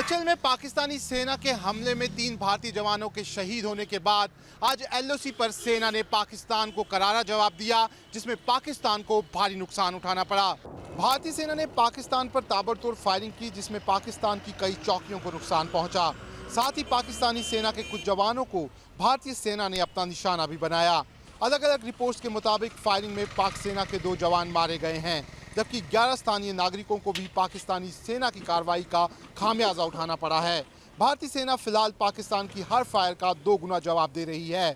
मचल में पाकिस्तानी सेना के हमले में 3 भारतीय जवानों के शहीद होने के बाद आज एलओसी पर सेना ने पाकिस्तान को करारा जवाब दिया, जिसमें पाकिस्तान को भारी नुकसान उठाना पड़ा। भारतीय सेना ने पाकिस्तान पर ताबड़तोड़ फायरिंग की, जिसमें पाकिस्तान की कई चौकियों को नुकसान पहुंचा। साथ ही पाकिस्तानी सेना के कुछ जवानों को भारतीय सेना ने अपना निशाना भी बनाया। अलग अलग रिपोर्ट्स के मुताबिक फायरिंग में पाक सेना के 2 जवान मारे गए हैं, जबकि 11 स्थानीय नागरिकों को भी पाकिस्तानी सेना की कार्रवाई का खामियाजा उठाना पड़ा है। भारतीय सेना फिलहाल पाकिस्तान की हर फायर का 2 गुना जवाब दे रही है।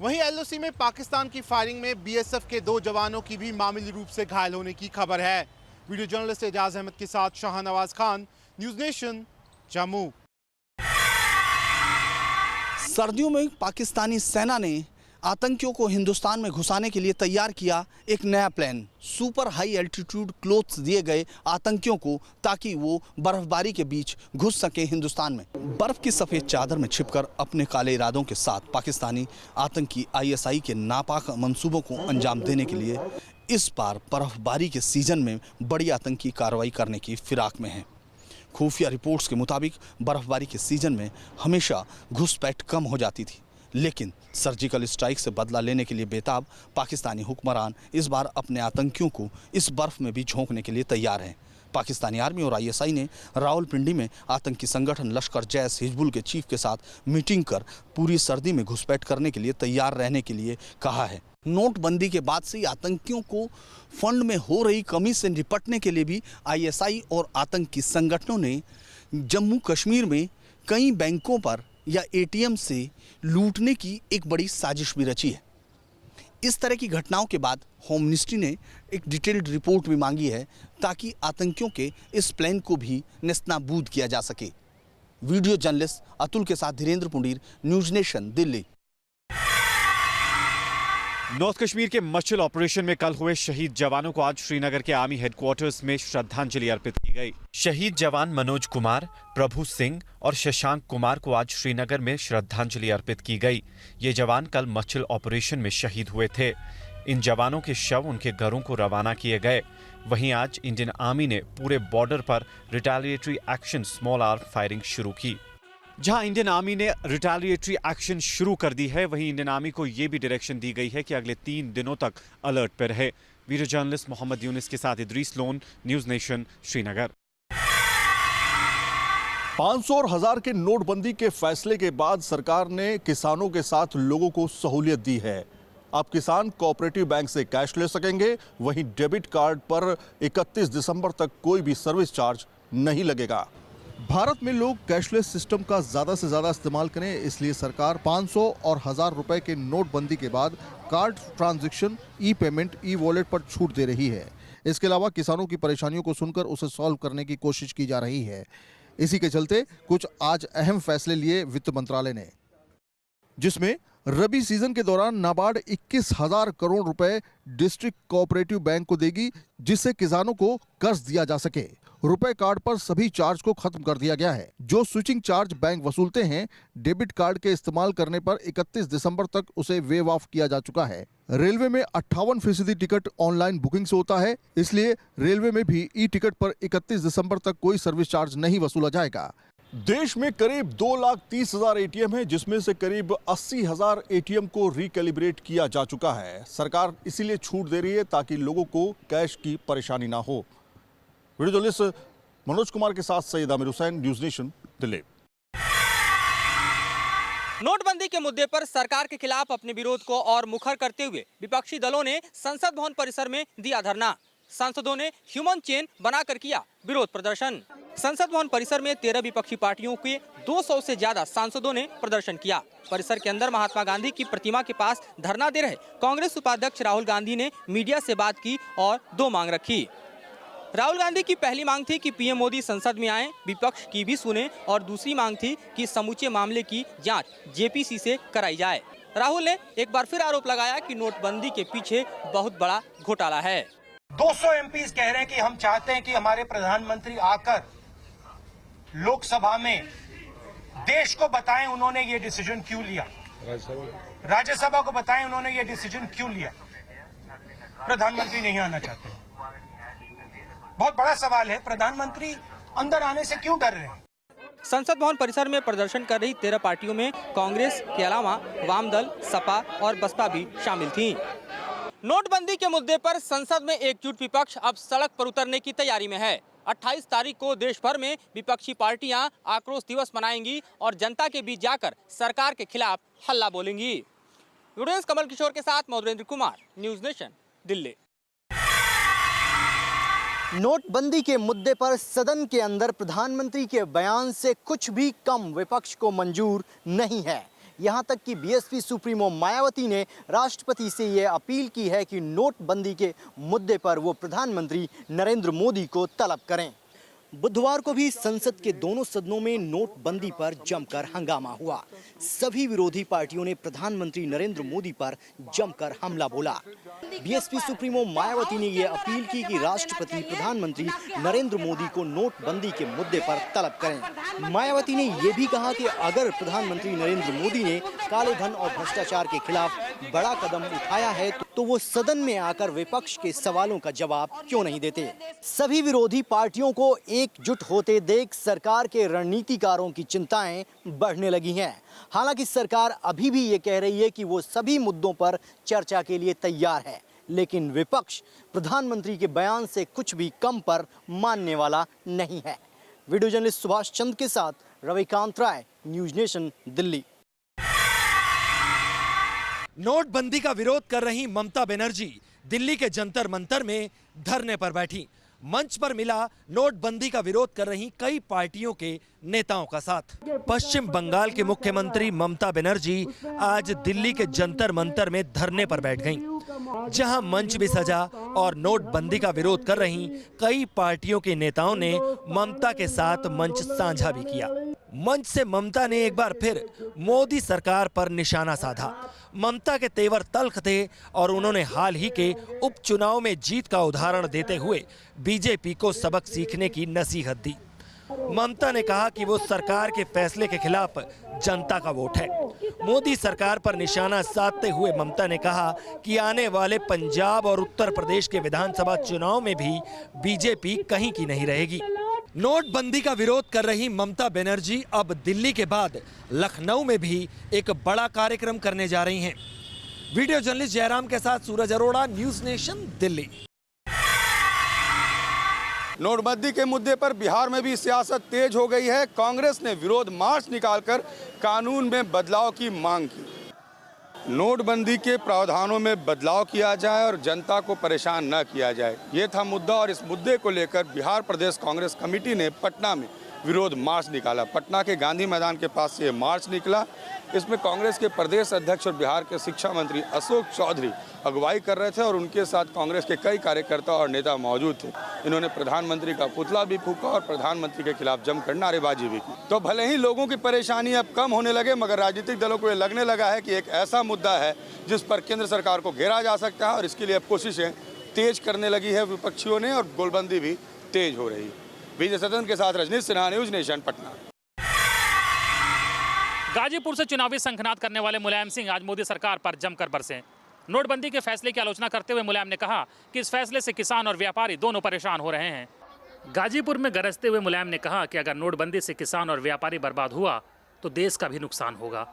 वहीं एलओसी में पाकिस्तान की फायरिंग में बीएसएफ के 2 जवानों की भी मामूली रूप से घायल होने की खबर है। वीडियो जर्नलिस्ट एजाज अहमद के साथ शाहनवाज खान, न्यूज़ नेशन, जम्मू। सर्दियों में पाकिस्तानी सेना ने आतंकियों को हिंदुस्तान में घुसाने के लिए तैयार किया एक नया plan. Super high altitude clothes दिए गए आतंकियों को, ताकि वो बर्फबारी के बीच घुस सके हिंदुस्तान में। बर्फ की सफ़ेद चादर में छिपकर अपने काले इरादों के साथ पाकिस्तानी आतंकी आईएसआई के नापाक मंसूबों को अंजाम देने के लिए इस बार बर्फबारी के सीजन में बड़ी आतंकी कार्रवाई करने की फिराक में है। खुफिया रिपोर्ट्स के मुताबिक बर्फबारी के सीजन में हमेशा घुसपैठ कम हो जाती थी, लेकिन सर्जिकल स्ट्राइक से बदला लेने के लिए बेताब पाकिस्तानी हुक्मरान इस बार अपने आतंकियों को इस बर्फ में भी झोंकने के लिए तैयार हैं। पाकिस्तानी आर्मी और आईएसआई ने रावलपिंडी में आतंकी संगठन लश्कर जैश हिजबुल के चीफ के साथ मीटिंग कर पूरी सर्दी में घुसपैठ करने के लिए तैयार रहने के लिए कहा है। नोटबंदी के बाद से आतंकियों को फंड में हो रही कमी से निपटने के लिए भी आईएसआई और आतंकी संगठनों ने जम्मू कश्मीर में कई बैंकों पर या एटीएम से लूटने की एक बड़ी साजिश भी रची है। इस तरह की घटनाओं के बाद होम मिनिस्ट्री ने एक डिटेल्ड रिपोर्ट भी मांगी है, ताकि आतंकियों के इस प्लान को भी नेस्तनाबूद किया जा सके। वीडियो जर्नलिस्ट अतुल के साथ Dhirendra Pundir, news nation, Delhi. North Kashmir के मचल ऑपरेशन में कल हुए शहीद जवानों को आज श्रीनगर के आर्मी हेडक्वार्टर्स में श्रद्धांजलि अर्पित की गई। शहीद जवान मनोज कुमार, प्रभु सिंह और शशांक कुमार को आज श्रीनगर में श्रद्धांजलि अर्पित की गई। ये जवान कल मचल ऑपरेशन में शहीद हुए थे। इन जवानों के शव उनके घरों को रवाना किए गए। वहीं आज इंडियन आर्मी ने पूरे बॉर्डर पर retaliatory action small arm firing शुरू की। जहां इंडियन आर्मी ने रिटेलिएटरी एक्शन शुरू कर दी है, वहीं इंडियन आर्मी को यह भी डायरेक्शन दी गई है कि अगले 3 दिनों तक अलर्ट पर रहे। वीडियो जर्नलिस्ट मोहम्मद यूनिस के साथ Idris loan, news nation, Srinagar. 500 और 1000 के नोटबंदी के फैसले के बाद सरकार ने किसानों के साथ लोगों को सहूलियत दी है। अब किसान कोऑपरेटिव बैंक से कैश ले सकेंगे। वहीं डेबिट कार्ड पर 31 दिसंबर तक कोई भी सर्विस चार्ज नहीं लगेगा। भारत में लोग कैशलेस सिस्टम का ज्यादा से ज्यादा इस्तेमाल करें, इसलिए सरकार 500 और 1000 रुपए के नोटबंदी के बाद कार्ड ट्रांजैक्शन, ई पेमेंट, ई वॉलेट पर छूट दे रही है। इसके अलावा किसानों की परेशानियों को सुनकर उसे सॉल्व करने की कोशिश की जा रही है। इसी के चलते कुछ आज अहम फैसले लिए वित्त मंत्रालय ने, जिसमें रबी सीजन के दौरान नाबार्ड 21,000 करोड़ रुपए डिस्ट्रिक्ट कोऑपरेटिव बैंक को देगी, जिससे किसानों को कर्ज दिया जा सके। रुपए कार्ड पर सभी चार्ज को खत्म कर दिया गया है। जो स्विचिंग चार्ज बैंक वसूलते हैं, डेबिट कार्ड के इस्तेमाल करने पर 31 दिसंबर तक उसे वेव ऑफ किया जा चुका है। रेलवे में 58% टिकट ऑनलाइन बुकिंग से होता है, इसलिए रेलवे में भी ई टिकट पर 31 दिसंबर तक कोई सर्विस चार्ज नहीं वसूला जाएगा। देश में करीब 2,30,000 एटीएम है, जिसमें से करीब 80,000 एटीएम को रिकैलिब्रेट किया जा चुका है। सरकार इसीलिए छूट दे रही है ताकि लोगों को कैश की परेशानी ना हो। वीडियो जर्नलिस्ट मनोज कुमार के साथ सैयद आमिर हुसैन, न्यूज़ नेशन, दिल्ली। नोटबंदी के मुद्दे पर सरकार के खिलाफ अपने विरोध को और मुखर करते हुए विपक्षी दलों ने संसद भवन परिसर में दिया धरना। सांसदों ने ह्यूमन चेन बनाकर किया विरोध प्रदर्शन। संसद भवन परिसर में 13 विपक्षी पार्टियों के 200 से ज्यादा सांसदों ने प्रदर्शन किया। परिसर के अंदर महात्मा गांधी की प्रतिमा के पास धरना दे रहे कांग्रेस उपाध्यक्ष राहुल गांधी ने मीडिया से बात की और 2 मांग रखी। राहुल गांधी की पहली मांग थी कि पीएम मोदी संसद में आए, विपक्ष की भी सुने, और दूसरी मांग थी कि समूचे मामले की जांच जेपीसी से कराई जाए। राहुल ने एक बार फिर आरोप लगाया कि नोटबंदी के पीछे बहुत बड़ा घोटाला है। 200 एमपीज कह रहे हैं कि हम चाहते हैं कि हमारे प्रधानमंत्री आकर लोकसभा में देश को बताएं उन्होंने ये डिसीजन क्यों लिया, राज्यसभा को बताएं उन्होंने ये डिसीजन क्यों लिया। प्रधानमंत्री नहीं आना चाहते। बहुत बड़ा सवाल है, प्रधानमंत्री अंदर आने से क्यों डर रहे हैं? संसद भवन परिसर में प्रदर्शन कर रही 13 पार्टियों में कांग्रेस के अलावा वामदल, सपा और बसपा भी शामिल थीं। नोटबंदी के मुद्दे पर संसद में एकजुट विपक्ष अब सड़क पर उतरने की तैयारी में है। 28 तारीख को देश भर में विपक्षी पार्टियां आक्रोश दिवस मनाएंगी और जनता के बीच जाकर सरकार के खिलाफ हल्ला बोलेंगी। वीडियो कमल किशोर के साथ मधुरेंद्र कुमार, न्यूज नेशन, दिल्ली। नोटबंदी के मुद्दे पर सदन के अंदर प्रधानमंत्री के बयान से कुछ भी कम विपक्ष को मंजूर नहीं है। यहां तक कि बीएसपी सुप्रीमो मायावती ने राष्ट्रपति से ये अपील की है कि नोटबंदी के मुद्दे पर वो प्रधानमंत्री नरेंद्र मोदी को तलब करें। बुधवार को भी संसद के दोनों सदनों में नोटबंदी पर जमकर हंगामा हुआ। सभी विरोधी पार्टियों ने प्रधानमंत्री नरेंद्र मोदी पर जमकर हमला बोला। बीएसपी सुप्रीमो मायावती ने यह अपील की कि राष्ट्रपति प्रधानमंत्री नरेंद्र मोदी को नोटबंदी के मुद्दे पर तलब करें। मायावती ने यह भी कहा कि अगर प्रधानमंत्री नरेंद्र मोदी ने काले धन और भ्रष्टाचार के खिलाफ बड़ा कदम उठाया है तो वो सदन में आकर विपक्ष के सवालों का जवाब क्यों नहीं देते। सभी विरोधी पार्टियों को एकजुट होते देख सरकार के रणनीतिकारों की चिंताएं बढ़ने लगी हैं। हालांकि सरकार अभी भी ये कह रही है कि वो सभी मुद्दों पर चर्चा के लिए तैयार है, लेकिन विपक्ष प्रधानमंत्री के बयान से कुछ भी कम पर मानने वाला नहीं है। वीडियो जर्नलिस्ट सुभाष चंद के साथ रविकांत राय, न्यूज नेशन, दिल्ली। नोटबंदी का विरोध कर रही ममता बनर्जी दिल्ली के जंतर मंतर में धरने पर बैठी। मंच पर मिला नोटबंदी का विरोध कर रही कई पार्टियों के नेताओं का साथ। पश्चिम बंगाल के मुख्यमंत्री ममता बनर्जी आज दिल्ली के जंतर मंतर में धरने पर बैठ गईं, जहां मंच भी सजा और नोटबंदी का विरोध कर रही कई पार्टियों के नेताओं ने ममता के साथ मंच साझा भी किया। मंच से ममता ने एक बार फिर मोदी सरकार पर निशाना साधा। ममता के तेवर तल्ख थे और उन्होंने हाल ही के उपचुनाव में जीत का उदाहरण देते हुए बीजेपी को सबक सीखने की नसीहत दी। ममता ने कहा कि वो सरकार के फैसले के खिलाफ जनता का वोट है। मोदी सरकार पर निशाना साधते हुए ममता ने कहा कि आने वाले पंजाब और उत्तर प्रदेश के विधानसभा चुनाव में भी बीजेपी कहीं की नहीं रहेगी। नोटबंदी का विरोध कर रही ममता बनर्जी अब दिल्ली के बाद लखनऊ में भी एक बड़ा कार्यक्रम करने जा रही हैं। वीडियो जर्नलिस्ट जयराम के साथ सूरज अरोड़ा, न्यूज नेशन, दिल्ली। नोटबंदी के मुद्दे पर बिहार में भी सियासत तेज हो गई है। कांग्रेस ने विरोध मार्च निकालकर कानून में बदलाव की मांग की। नोटबंदी के प्रावधानों में बदलाव किया जाए और जनता को परेशान न किया जाए, ये था मुद्दा। और इस मुद्दे को लेकर बिहार प्रदेश कांग्रेस कमेटी ने पटना में विरोध मार्च निकाला। पटना के गांधी मैदान के पास से ये मार्च निकला। इसमें कांग्रेस के प्रदेश अध्यक्ष और बिहार के शिक्षा मंत्री अशोक चौधरी अगुवाई कर रहे थे और उनके साथ कांग्रेस के कई कार्यकर्ता और नेता मौजूद थे। इन्होंने प्रधानमंत्री का पुतला भी फूंका और प्रधानमंत्री के खिलाफ जमकर नारेबाजी भी की। तो भले ही लोगों की परेशानी अब कम होने लगे, मगर राजनीतिक दलों को ये लगने लगा है कि एक ऐसा मुद्दा है जिस पर केंद्र सरकार को घेरा जा सकता है और इसके लिए अब कोशिशें तेज करने लगी है विपक्षियों ने और गोलबंदी भी तेज हो रही है। विजय सदन के साथ रजनीश सिन्हा, न्यूज नेशन, पटना। गाजीपुर से चुनावी शंखनाद करने वाले मुलायम सिंह आज मोदी सरकार पर जमकर बरसे। नोटबंदी के फैसले की आलोचना करते हुए मुलायम ने कहा कि इस फैसले से किसान और व्यापारी दोनों परेशान हो रहे हैं। गाजीपुर में गरजते हुए मुलायम ने कहा कि अगर नोटबंदी से किसान और व्यापारी बर्बाद हुआ तो देश का भी नुकसान होगा।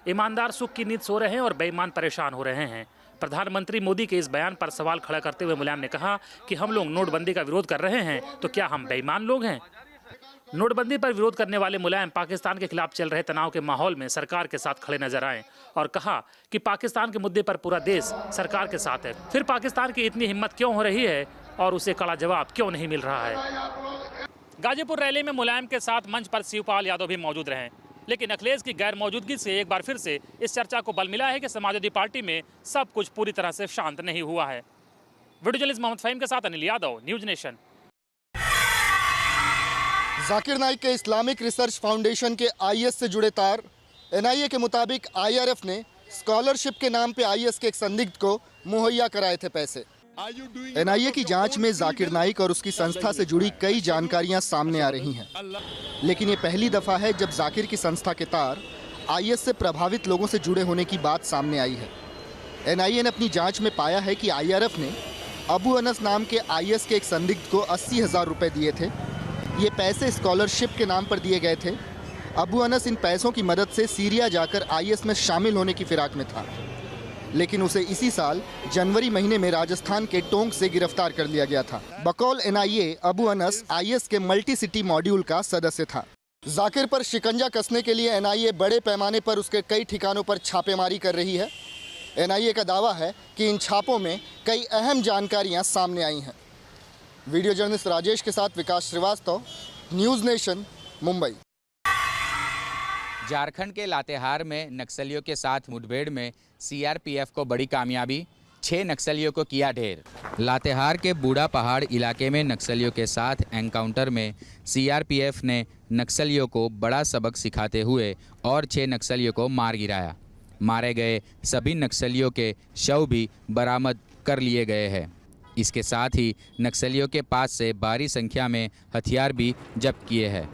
ईमानदार सुख की नींद सो रहे हैं और बेईमान परेशान हो रहे हैं। प्रधानमंत्री मोदी के इस बयान पर सवाल खड़ा करते हुए मुलायम ने कहा कि हम लोग नोटबंदी का विरोध कर रहे हैं तो क्या हम बेईमान लोग हैं। नोटबंदी पर विरोध करने वाले मुलायम पाकिस्तान के खिलाफ चल रहे तनाव के माहौल में सरकार के साथ खड़े नजर आए और कहा कि पाकिस्तान के मुद्दे पर पूरा देश सरकार के साथ है। फिर पाकिस्तान की इतनी हिम्मत क्यों हो रही है और उसे कड़ा जवाब क्यों नहीं मिल रहा है। गाजीपुर रैली में मुलायम के साथ मंच पर शिवपाल यादव भी मौजूद रहे, लेकिन अखिलेश की गैर मौजूदगी से एक बार फिर से इस चर्चा को बल मिला है कि समाजवादी पार्टी में सब कुछ पूरी तरह से शांत नहीं हुआ है। वीडियो जर्नलिस्ट मोहम्मद फहीम के साथ अनिल यादव, न्यूज नेशन। जाकिर नाइक के इस्लामिक रिसर्च फाउंडेशन के आईएस से जुड़े तार। एनआईए के मुताबिक आईआरएफ ने स्कॉलरशिप के नाम पे आईएस के एक संदिग्ध को मुहैया कराए थे पैसे। एनआईए की जांच में जाकिर नाइक और उसकी संस्था से जुड़ी कई जानकारियां सामने आ रही हैं, लेकिन ये पहली दफा है जब जाकिर की संस्था के तार आईएस से प्रभावित लोगों से जुड़े होने की बात सामने आई है। एनआईए ने अपनी जांच में पाया है कि आईआरएफ ने अबू अनस नाम के आईएस के एक संदिग्ध को 80,000 रुपए दिए थे। ये पैसे स्कॉलरशिप के नाम पर दिए गए थे अबू अनस इन पैसों की मदद से सीरिया जाकर आईएस में शामिल होने की फिराक में था, लेकिन उसे इसी साल जनवरी महीने में राजस्थान के टोंक से गिरफ्तार कर लिया गया था। बकौल एनआईए अबू अनस आईएस के मल्टी सिटी मॉड्यूल का सदस्य था। जाकिर पर शिकंजा कसने के लिए एनआईए बड़े पैमाने पर उसके कई ठिकानों पर छापेमारी कर रही है। एनआईए का दावा है कि इन छापों में कई अहम जानकारियां सामने आई हैं। वीडियो जर्नलिस्ट राजेश के साथ विकास श्रीवास्तव, न्यूज़ नेशन, मुंबई। झारखंड के लातेहार में नक्सलियों के साथ मुठभेड़ में सीआरपीएफ को बड़ी कामयाबी, 6 नक्सलियों को किया ढेर। लातेहार के बूढ़ा पहाड़ इलाके में नक्सलियों के साथ एनकाउंटर में सीआरपीएफ ने नक्सलियों को बड़ा सबक सिखाते हुए और 6 नक्सलियों को मार गिराया। मारे गए सभी नक्सलियों के शव भी बरामद कर लिए गए हैं। इसके साथ ही नक्सलियों के पास से भारी संख्या में हथियार भी जब्त किए हैं,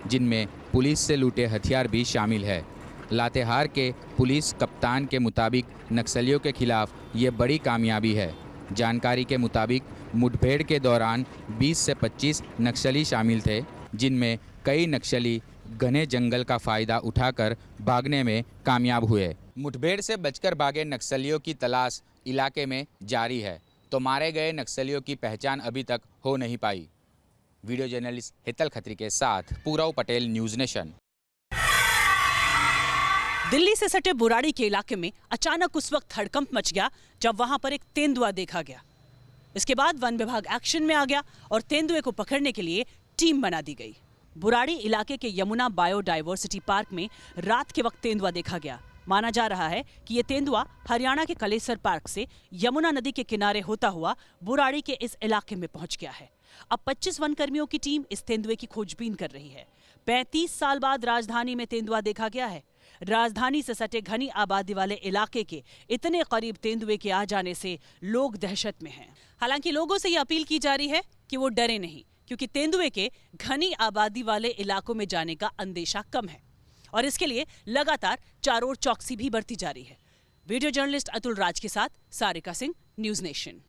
जिनमें पुलिस से लूटे हथियार भी शामिल है। लातेहार के पुलिस कप्तान के मुताबिक नक्सलियों के खिलाफ ये बड़ी कामयाबी है। जानकारी के मुताबिक मुठभेड़ के दौरान 20 से 25 नक्सली शामिल थे, जिनमें कई नक्सली घने जंगल का फ़ायदा उठाकर भागने में कामयाब हुए। मुठभेड़ से बचकर भागे नक्सलियों की तलाश इलाके में जारी है, तो मारे गए नक्सलियों की पहचान अभी तक हो नहीं पाई। वीडियो जर्नलिस्ट हितल खत्री के साथ पूरव पटेल, न्यूज़ नेशन। दिल्ली से सटे बुराड़ी के इलाके में अचानक उस वक्त हड़कंप मच गया जब वहां पर एक तेंदुआ देखा गया। इसके बाद वन विभाग एक्शन में आ गया और तेंदुए को पकड़ने के लिए टीम बना दी गई। बुराड़ी इलाके के यमुना बायोडाइवर्सिटी पार्क में रात के वक्त तेंदुआ देखा गया। माना जा रहा है कि ये तेंदुआ हरियाणा के कलेसर पार्क से यमुना नदी के किनारे होता हुआ बुराड़ी के इस इलाके में पहुंच गया है। अब 25 वन कर्मियों की टीम इस तेंदुए की खोजबीन कर रही है। 35 साल बाद राजधानी में तेंदुआ देखा गया है। राजधानी से सटे घनी आबादी वाले इलाके के इतने करीब तेंदुए के आ जाने से लोग दहशत में हैं। हालांकि लोगों से ये अपील की जा रही है कि वो डरे नहीं, क्योंकि तेंदुए के घनी आबादी वाले इलाकों में जाने का अंदेशा कम है और इसके लिए लगातार चारों ओर चौकसी भी बरती जा रही है। वीडियो जर्नलिस्ट अतुल राज के साथ सारिका सिंह, न्यूज़ नेशन।